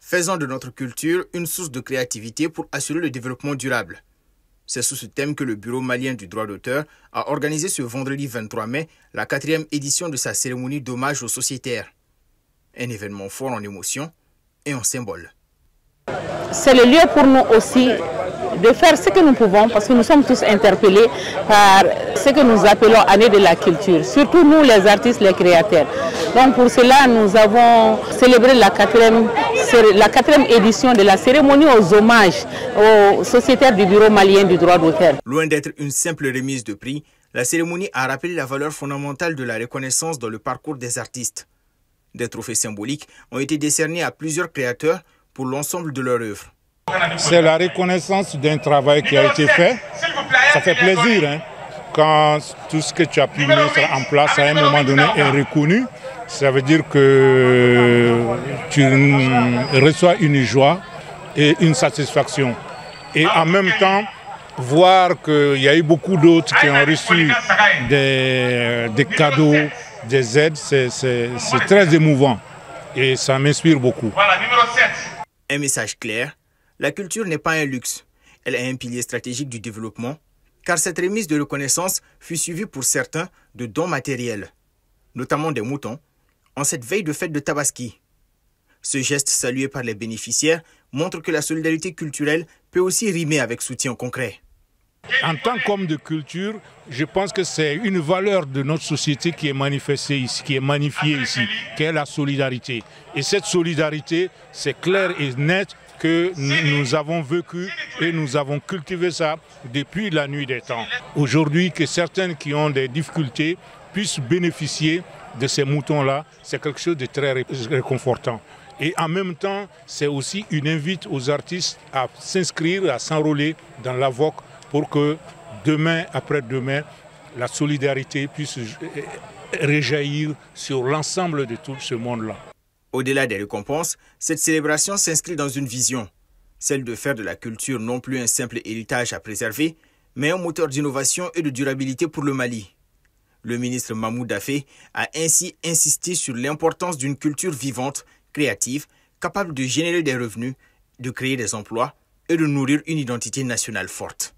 Faisons de notre culture une source de créativité pour assurer le développement durable. C'est sous ce thème que le Bureau malien du droit d'auteur a organisé ce vendredi 23 mai la 4e édition de sa cérémonie d'hommage aux sociétaires. Un événement fort en émotion et en symbole. C'est le lieu pour nous aussi de faire ce que nous pouvons parce que nous sommes tous interpellés par ce que nous appelons année de la culture, surtout nous les artistes, les créateurs. Donc pour cela, nous avons célébré la 4e édition de la cérémonie aux hommages aux sociétaires du Bureau malien du droit d'auteur. Loin d'être une simple remise de prix, la cérémonie a rappelé la valeur fondamentale de la reconnaissance dans le parcours des artistes. Des trophées symboliques ont été décernés à plusieurs créateurs pour l'ensemble de leur œuvre. C'est la reconnaissance d'un travail qui a été fait. Ça fait plaisir hein, quand tout ce que tu as pu mettre en place à un moment donné est reconnu. Ça veut dire que tu reçois une joie et une satisfaction. Et en même temps, voir qu'il y a eu beaucoup d'autres qui ont reçu des cadeaux, des aides, c'est très émouvant et ça m'inspire beaucoup. Un message clair, la culture n'est pas un luxe, elle est un pilier stratégique du développement, car cette remise de reconnaissance fut suivie pour certains de dons matériels, notamment des moutons, en cette veille de fête de Tabaski. Ce geste salué par les bénéficiaires montre que la solidarité culturelle peut aussi rimer avec soutien concret. En tant qu'homme de culture, je pense que c'est une valeur de notre société qui est manifestée ici, qui est magnifiée ici, qui est la solidarité. Et cette solidarité, c'est clair et net que nous avons vécu et nous avons cultivé ça depuis la nuit des temps. Aujourd'hui, que certaines qui ont des difficultés puissent bénéficier de ces moutons-là, c'est quelque chose de très réconfortant. Et en même temps, c'est aussi une invite aux artistes à s'inscrire, à s'enrôler dans la VOC pour que demain, après-demain, la solidarité puisse rejaillir sur l'ensemble de tout ce monde-là. Au-delà des récompenses, cette célébration s'inscrit dans une vision, celle de faire de la culture non plus un simple héritage à préserver, mais un moteur d'innovation et de durabilité pour le Mali. Le ministre Mahmoud Daffé a ainsi insisté sur l'importance d'une culture vivante, créative, capable de générer des revenus, de créer des emplois et de nourrir une identité nationale forte.